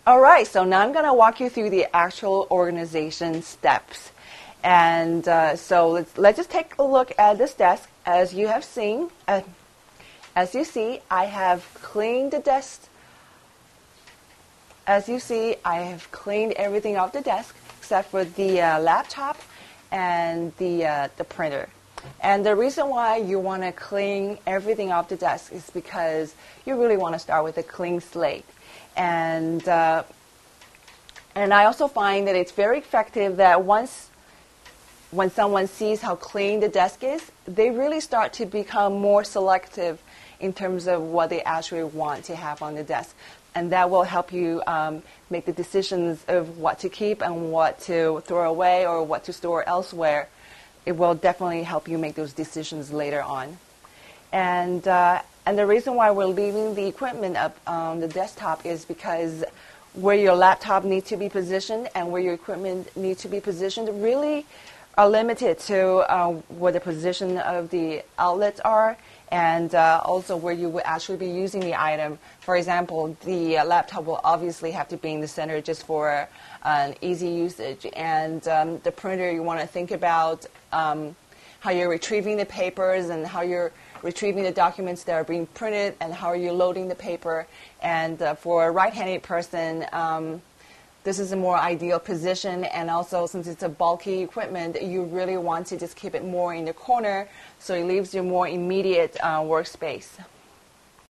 All right, so now I'm going to walk you through the actual organization steps. And so let's just take a look at this desk. As you have seen, as you see, I have cleaned the desk. As you see, I have cleaned everything off the desk except for the laptop and the printer. And the reason why you want to clean everything off the desk is because you really want to start with a clean slate. And I also find that it's very effective that when someone sees how clean the desk is, they really start to become more selective in terms of what they actually want to have on the desk. And that will help you make the decisions of what to keep and what to throw away or what to store elsewhere. It will definitely help you make those decisions later on. And the reason why we're leaving the equipment up on the desktop is because where your laptop needs to be positioned and where your equipment needs to be positioned really are limited to where the position of the outlets are and also where you would actually be using the item. For example, the laptop will obviously have to be in the center just for an easy usage. And the printer, you want to think about how you're retrieving the papers and how you're retrieving the documents that are being printed and how you're loading the paper. And for a right-handed person, this is a more ideal position, and also since it's a bulky equipment, you really want to just keep it more in the corner so it leaves you more immediate workspace.